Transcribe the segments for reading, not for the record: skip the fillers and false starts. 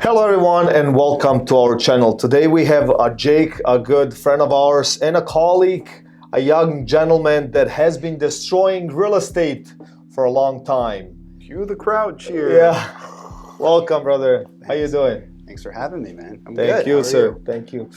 Hello everyone and welcome to our channel. Today we have Jake, a good friend of ours and a colleague, a young gentleman that has been destroying real estate for a long time. Cue the crowd cheer. Yeah. Welcome, brother. How you doing? Thanks for having me, man. I'm Thank good. you, How are sir. you? Thank you.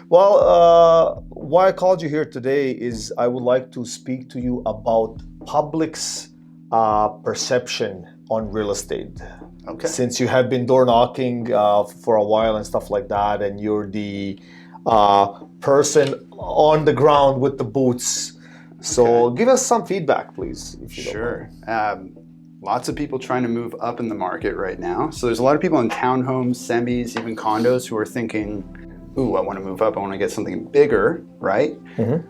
Well, why I called you here today is I would like to speak to you about public's perception on real estate. Okay. Since you have been door knocking for a while and stuff like that, and you're the person on the ground with the boots. So give us some feedback, please. If you Sure. Lots of people trying to move up in the market right now. So there's a lot of people in townhomes, semis, even condos who are thinking, ooh, I want to move up. I want to get something bigger, right? Mm-hmm.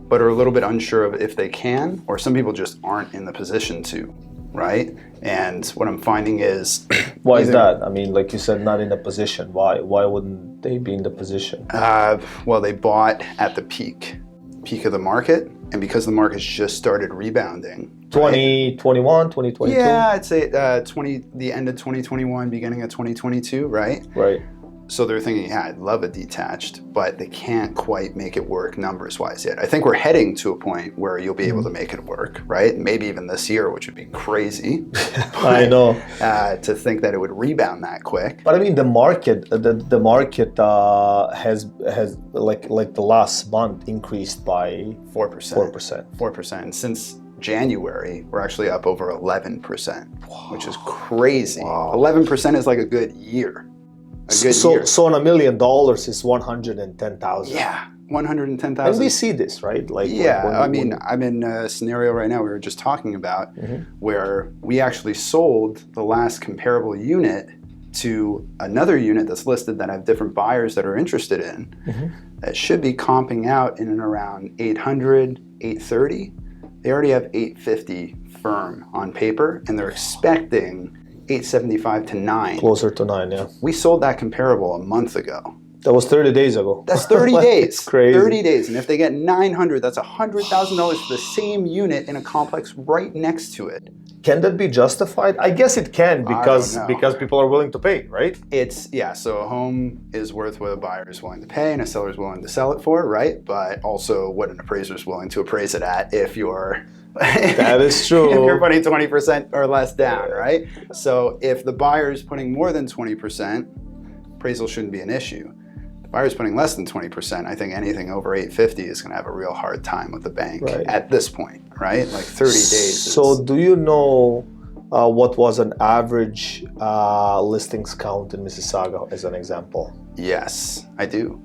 But are a little bit unsure of if they can, or some people just aren't in the position to, right? And what I'm finding is... Why is that? I mean, like you said, not in a position. Why wouldn't they be in the position? Well, they bought at the peak of the market. And because the market's just started rebounding. 2021, 2022? Yeah, I'd say the end of 2021, beginning of 2022, right? Right. So they're thinking, yeah, I'd love a detached, but they can't quite make it work numbers-wise yet. I think we're heading to a point where you'll be able to make it work, right? Maybe even this year, which would be crazy. I know. To think that it would rebound that quick. But I mean, the market has like the last month increased by 4%. 4%. And since January, we're actually up over 11%, which is crazy. Wow. 11% is like a good year. So on $1 million is 110,000. Yeah, 110,000. And we see this, right? Like I'm in a scenario right now we were just talking about where we actually sold the last comparable unit to another unit that's listed that have different buyers that are interested in. That should be comping out in and around 800, 830. They already have 850 firm on paper, and they're expecting 875 to 9. Closer to 9, yeah. We sold that comparable a month ago. That was 30 days ago. That's 30 days. It's crazy. 30 days. And if they get 900, that's $100,000 for the same unit in a complex right next to it. Can that be justified? I guess it can because people are willing to pay, right? So a home is worth what a buyer is willing to pay and a seller is willing to sell it for, right? But also what an appraiser is willing to appraise it at if you're... That is true. If you're putting 20% or less down, right? So if the buyer is putting more than 20%, appraisal shouldn't be an issue. The buyer's putting less than 20%, I think anything over 850 is going to have a real hard time with the bank at this point, right? Like 30 days. So do you know what was an average listings count in Mississauga as an example? Yes, I do.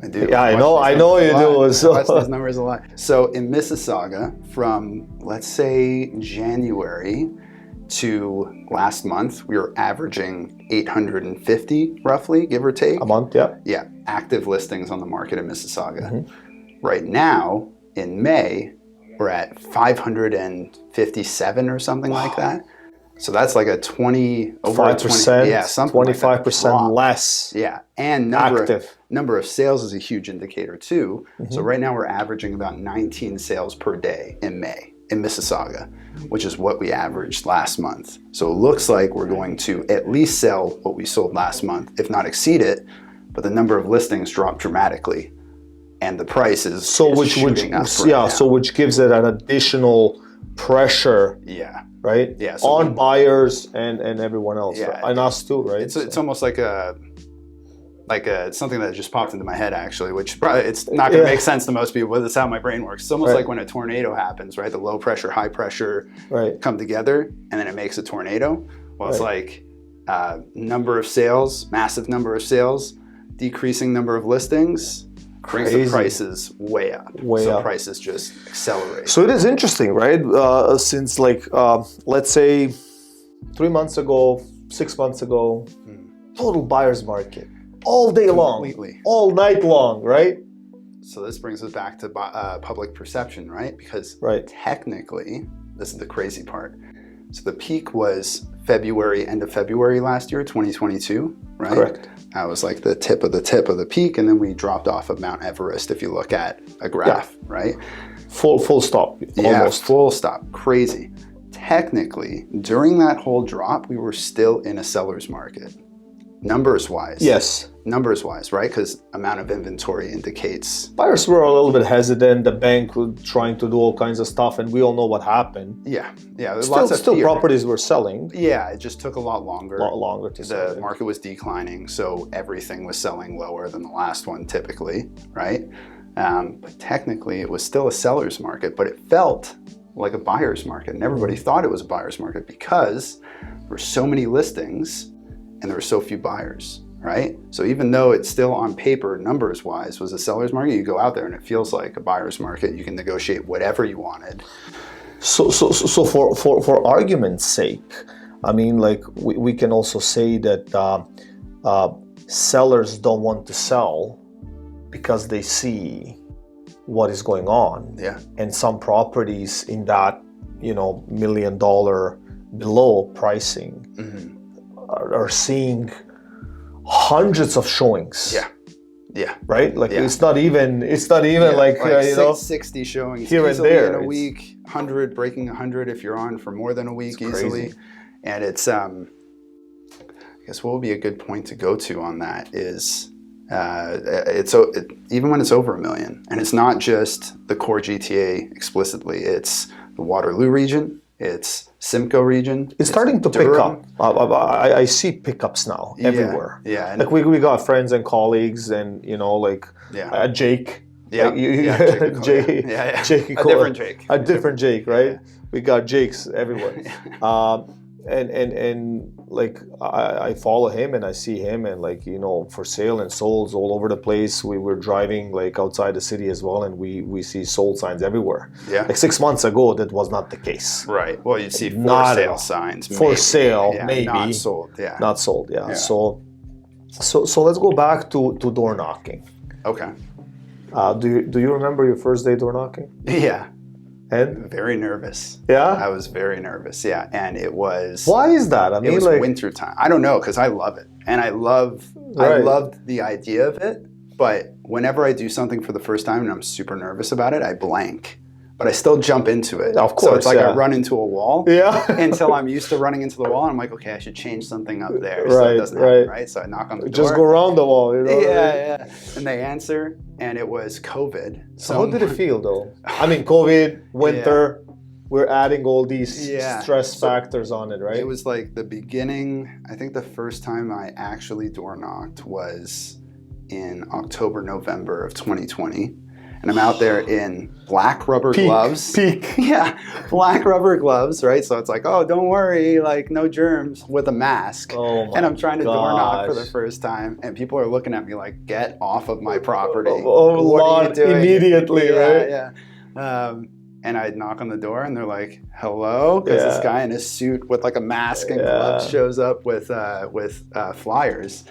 I do. Yeah, I know you do. So. I watch those numbers a lot. So in Mississauga, from let's say January to last month, we were averaging 850 roughly, give or take. A month, yeah. Yeah, active listings on the market in Mississauga. Right now, in May, we're at 557 or something like that. So that's like a 5%, yeah, something 25% less. Yeah, and number of sales is a huge indicator too. So right now we're averaging about 19 sales per day in May in Mississauga, which is what we averaged last month. So it looks like we're going to at least sell what we sold last month, if not exceed it. But the number of listings dropped dramatically, and the price is shooting up right now. So which gives it an additional pressure. Yeah. Right? Yeah. So on buyers and everyone else. Yeah. Right? And us too, right? It's almost like something that just popped into my head actually, which probably it's not going to make sense to most people, but that's how my brain works. It's almost like when a tornado happens, right? The low pressure, high pressure come together, and then it makes a tornado. Well, it's like number of sales, massive number of sales, decreasing number of listings. Brings the prices way up. So prices just accelerate. So it is interesting, right? Since let's say 3 months ago, 6 months ago, total buyer's market. All day long. All night long, right? So this brings us back to public perception, right? Because technically, this is the crazy part. So the peak was end of February last year, 2022, right? Correct. That was like the tip of the peak, and then we dropped off of Mount Everest if you look at a graph, right? Full stop, Yeah, almost. full stop, crazy. Technically, during that whole drop, we were still in a seller's market, numbers-wise. Yes. Numbers-wise, right? Because amount of inventory indicates. Buyers were a little bit hesitant. The bank was trying to do all kinds of stuff, and we all know what happened. Yeah. There's lots of Still fear. Properties were selling. Yeah, it just took a lot longer. To sell. The market was declining, so everything was selling lower than the last one typically, right? But technically, it was still a seller's market, but it felt like a buyer's market, and everybody thought it was a buyer's market because there were so many listings and there were so few buyers, right? So even though it's still on paper, numbers-wise, was a seller's market, you go out there and it feels like a buyer's market. You can negotiate whatever you wanted. So for argument's sake, I mean, like we can also say that sellers don't want to sell because they see what is going on. Yeah. And some properties in that, $1 million below pricing are seeing hundreds of showings. Yeah. Right? Like it's not even like 60 showings here and there in a week, 100 breaking 100 if you're on for more than a week easily. And it's I guess what would be a good point to go to on that is even when it's over 1 million, and it's not just the core GTA explicitly, it's the Waterloo region, it's Simcoe region. It's starting to pick up. I see pickups now everywhere. Yeah. Like we got friends and colleagues, and Jake. Jake. A different Jake. A different Jake, right? Yeah. We got Jakes everywhere. And like I follow him and I see him, and for sale and solds all over the place. We were driving like outside the city as well, and we see sold signs everywhere. Yeah. Like 6 months ago, that was not the case. Right. Well, you'd see for sale signs. For sale, maybe. Not sold. Yeah. Not sold. Yeah. So let's go back to door knocking. Okay. Do you remember your first day door knocking? Yeah. And very nervous. Yeah? I was very nervous, yeah. And it was... Why is that? I mean, it was winter time. I don't know, because I love it. And I loved the idea of it. But whenever I do something for the first time and I'm super nervous about it, I blank. But I still jump into it. Of course, so it's like I run into a wall until I'm used to running into the wall. And I'm like, okay, I should change something up there so it doesn't happen, right? So I knock on the door. Just go around the wall, Yeah. And they answer, and it was COVID. So how did it feel, though? I mean, COVID, winter, we're adding all these stress factors on it, right? It was like the beginning. I think the first time I actually door knocked was in October, November of 2020. And I'm out there in black rubber gloves. Yeah, black rubber gloves, right? So it's like, oh, don't worry, like no germs, with a mask. Oh my And I'm trying to door knock for the first time, and people are looking at me like, get off of my property. What are you doing? Immediately, right? Yeah. And I knock on the door, and they're like, hello? Because this guy in a suit with like a mask and gloves shows up with flyers.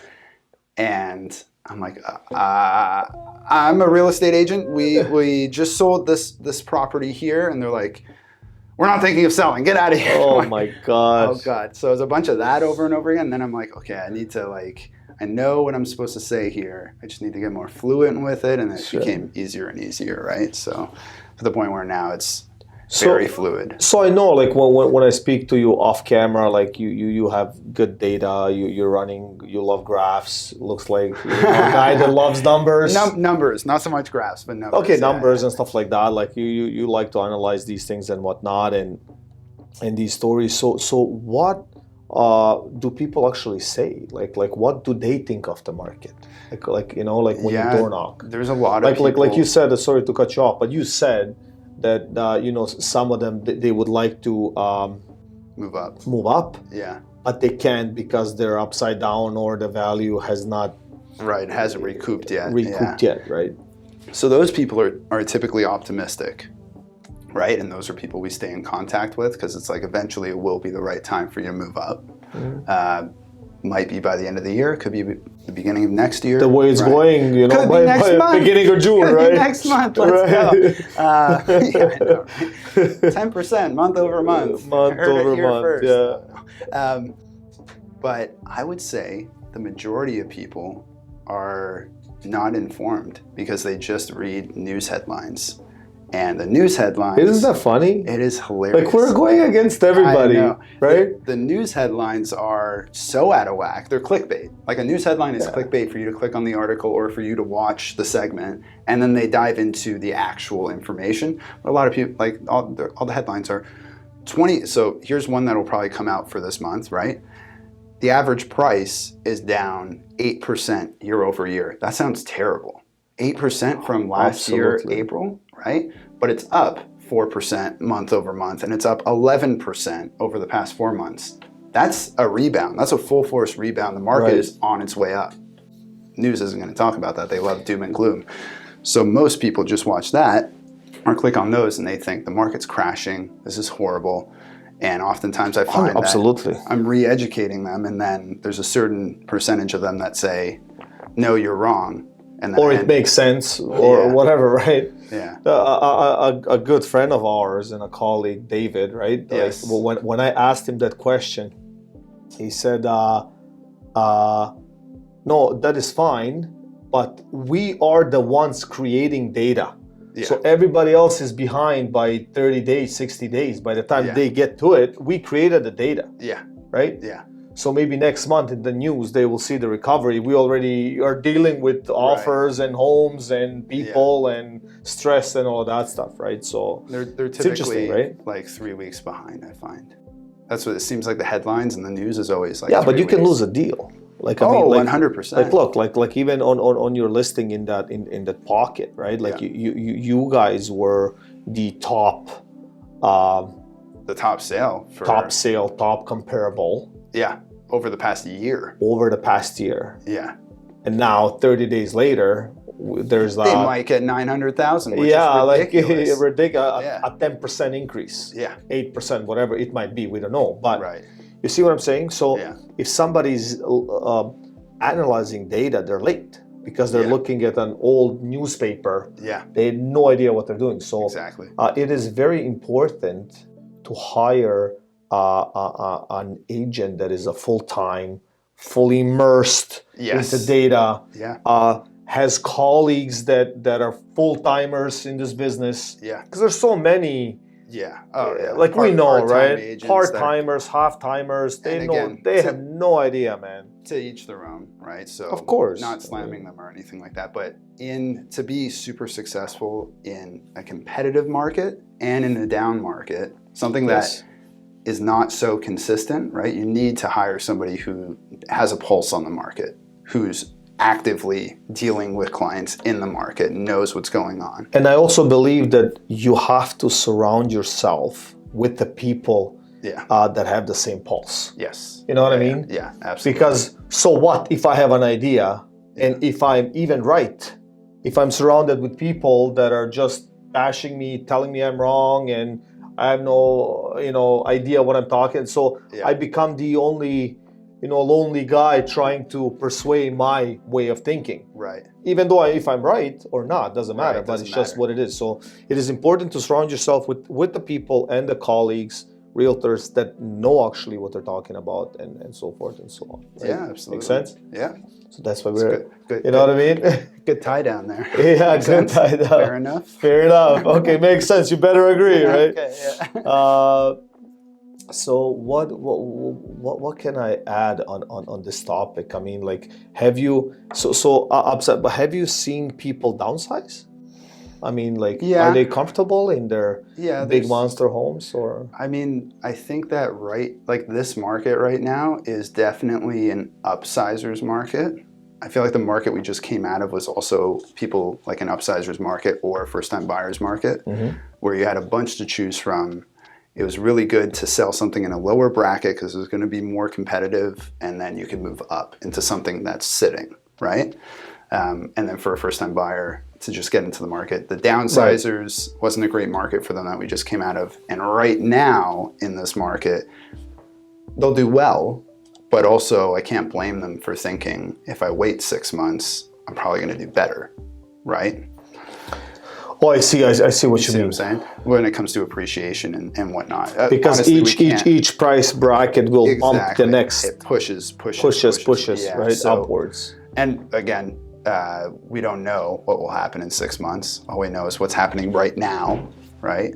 And I'm like, I'm a real estate agent. We just sold this property here, and they're like, we're not thinking of selling. Get out of here. Oh my God. Oh God. So it was a bunch of that over and over again. And then I'm like, okay, I need to I know what I'm supposed to say here. I just need to get more fluent with it, and it became easier and easier, right? So to the point where now it's very fluid. So I know, like when I speak to you off camera, like you have good data. You're running. You love graphs. Looks like you're a guy that loves numbers. Numbers, not so much graphs, but numbers. Okay, numbers and stuff like that. Like you like to analyze these things and whatnot, and these stories. So what do people actually say? Like what do they think of the market? Like when you door knock. There's a lot of people. Like you said. Sorry to cut you off, but you said that some of them they would like to move up. Yeah. But they can't because they're upside down or the value has not hasn't recouped yet. Right? So those people are typically optimistic, right? And those are people we stay in contact with because it's like eventually it will be the right time for you to move up. Might be by the end of the year, could be the beginning of next year. The way it's going, you know, Could be by next month. beginning of June, Could right? be next month. Let's go. Yeah, I know, right? 10% month over month. Month Heard over it here month, first. Yeah. But I would say the majority of people are not informed because they just read news headlines. And the news headlines... Isn't that funny? It is hilarious. Like, we're going against everybody, right? The news headlines are so out of whack. They're clickbait. Like, a news headline is clickbait for you to click on the article or for you to watch the segment, and then they dive into the actual information. But a lot of people, like, all the headlines are 20... So here's one that will probably come out for this month, right? The average price is down 8% year over year. That sounds terrible. 8% from last year, April, right? But it's up 4% month over month, and it's up 11% over the past 4 months. That's a rebound. That's a full force rebound. The market is on its way up. News isn't going to talk about that. They love doom and gloom. So most people just watch that or click on those and they think the market's crashing. This is horrible. And oftentimes I find that I'm re-educating them, and then there's a certain percentage of them that say, no, you're wrong. And or it makes sense, or whatever, right? Yeah. A good friend of ours and a colleague, David, right? Yes. Like, when I asked him that question, he said, no, that is fine, but we are the ones creating data. Yeah. So everybody else is behind by 30 days, 60 days. By the time they get to it, we created the data. Yeah. Right? Yeah. So maybe next month in the news, they will see the recovery. We already are dealing with offers and homes and people and stress and all that stuff, right? So they're typically like 3 weeks behind, I find. That's what it seems like. The headlines and the news is always like 3 but you weeks. can lose a deal. Like, I mean, 100%. Like, look, like even on your listing in that pocket, right? Like you guys were the top, the top sale for top comparable. Yeah, over the past year. Yeah, and now 30 days later, there's they might get 900,000. Which is ridiculous. A 10% increase. Yeah, 8%, whatever it might be. We don't know, but you see what I'm saying? So if somebody's analyzing data, they're late because they're looking at an old newspaper. Yeah, they had no idea what they're doing. So exactly, it is very important to hire an agent that is a full-time, fully immersed into data. Yeah. Has colleagues that are full-timers in this business. Yeah. Because there's so many. Yeah. Oh, yeah. Like we know, right? Part-timers, half-timers. They have no idea, man. To each their own, right? So of course, not slamming them or anything like that, but to be super successful in a competitive market and in a down market, something that is not so consistent, right? You need to hire somebody who has a pulse on the market, who's actively dealing with clients in the market, knows what's going on. And I also believe that you have to surround yourself with the people that have the same pulse. Yes. You know what I mean? Yeah, absolutely. Because so what if I have an idea and if I'm even right, if I'm surrounded with people that are just bashing me, telling me I'm wrong, and I have no, idea what I'm talking. So I become the only, lonely guy trying to persuade my way of thinking. Right. Even though if I'm right or not, doesn't matter, but it's just what it is. So it is important to surround yourself with the people and the colleagues, realtors that know actually what they're talking about and so forth and so on. Right? Yeah, absolutely. Makes sense? Yeah. So that's why we're, good, you know what I mean? Good tie down there. Yeah, good tie down. Fair enough. Fair enough. Okay, makes sense. You better agree, right? Okay, yeah. So what can I add on this topic? I mean, like, have you but have you seen people downsize? I mean, like, are they comfortable in their big monster homes, or? I mean, I think that this market right now is definitely an upsizers market. I feel like the market we just came out of was also people like an upsizers market or a first-time buyers market, where you had a bunch to choose from. It was really good to sell something in a lower bracket because it was going to be more competitive, and then you could move up into something that's sitting, right? And then for a first-time buyer to just get into the market. The downsizers wasn't a great market for them that we just came out of. And right now in this market, they'll do well, But also, I can't blame them for thinking if I wait 6 months, I'm probably going to do better, right? Oh, I see what you See mean. what I'm saying? When it comes to appreciation and whatnot. Because Honestly, each price bracket will bump the next. It pushes, Pushes, right? So, upwards. And again, we don't know what will happen in 6 months. All we know is what's happening right now, right?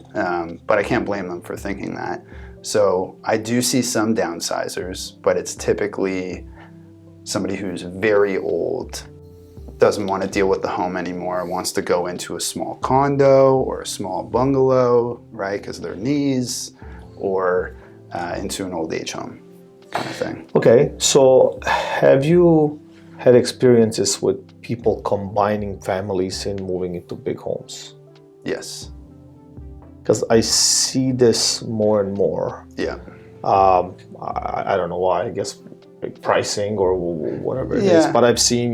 But I can't blame them for thinking that. So I do see some downsizers, but it's typically somebody who's very old, doesn't want to deal with the home anymore, wants to go into a small condo or a small bungalow, right, because of their knees, or into an old age home kind of thing. Okay, so have you had experiences with people combining families and moving into big homes? Yes. Because I see this more and more. Yeah. I don't know why, I guess pricing or whatever it is, but I've seen,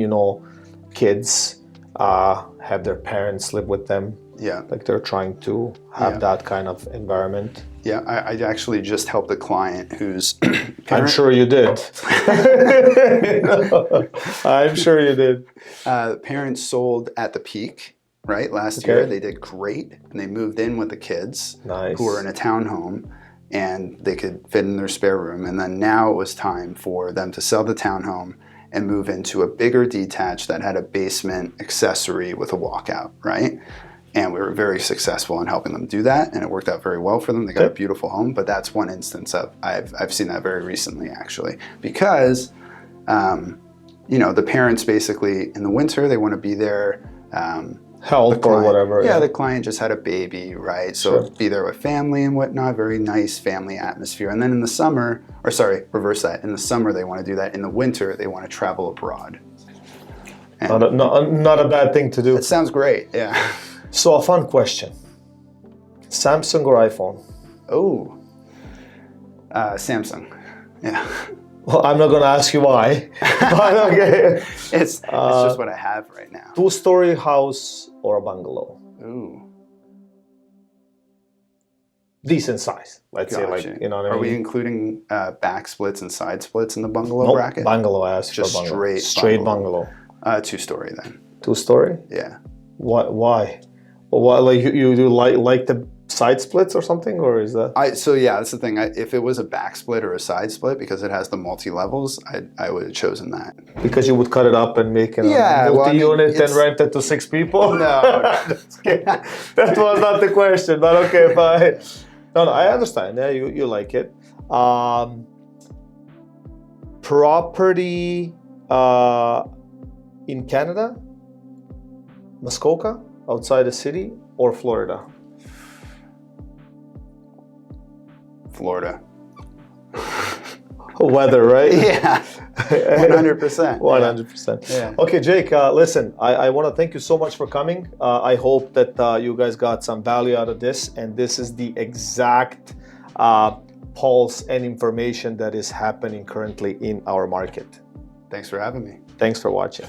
kids have their parents live with them. Yeah. Like they're trying to have that kind of environment. Yeah, I actually just helped a client whose I'm sure you did. I'm sure you did. Parents sold at the peak, right? Last year, they did great, and they moved in with the kids who were in a townhome, and they could fit in their spare room. And then now it was time for them to sell the townhome and move into a bigger detached that had a basement accessory with a walkout, right? And we were very successful in helping them do that, and it worked out very well for them. They got a beautiful home, but that's one instance of I've seen that very recently, actually, because the parents basically in the winter they want to be there, help or whatever. Yeah, the client just had a baby, right? So be there with family and whatnot. Very nice family atmosphere. And then in the summer, reverse that. In the summer they want to do that. In the winter they want to travel abroad. Not a bad thing to do. It sounds great. Yeah. So a fun question. Samsung or iPhone? Oh, Samsung. Yeah. Well, I'm not going to ask you why, but okay. It's just what I have right now. 2-story house or a bungalow? Ooh. Decent size, let's say, like, you know what I mean? Are we including back splits and side splits in the bungalow bracket? Bungalow, I asked just for bungalow. straight bungalow. 2-story then. 2-story? Yeah. Why? Well, why, like you do like the side splits or something, or is that? That's the thing. If it was a back split or a side split, because it has the multi-levels, I would have chosen that. Because you would cut it up and make it a multi-unit and rent it to 6 people? No. That was not the question, but okay, fine. No, I understand. Yeah, you like it. Property in Canada, Muskoka, outside the city, or Florida? Florida. Weather, right? Yeah. 100%. 100%. Yeah. Okay, Jake, listen, I want to thank you so much for coming. I hope that you guys got some value out of this, and this is the exact pulse and information that is happening currently in our market. Thanks for having me. Thanks for watching.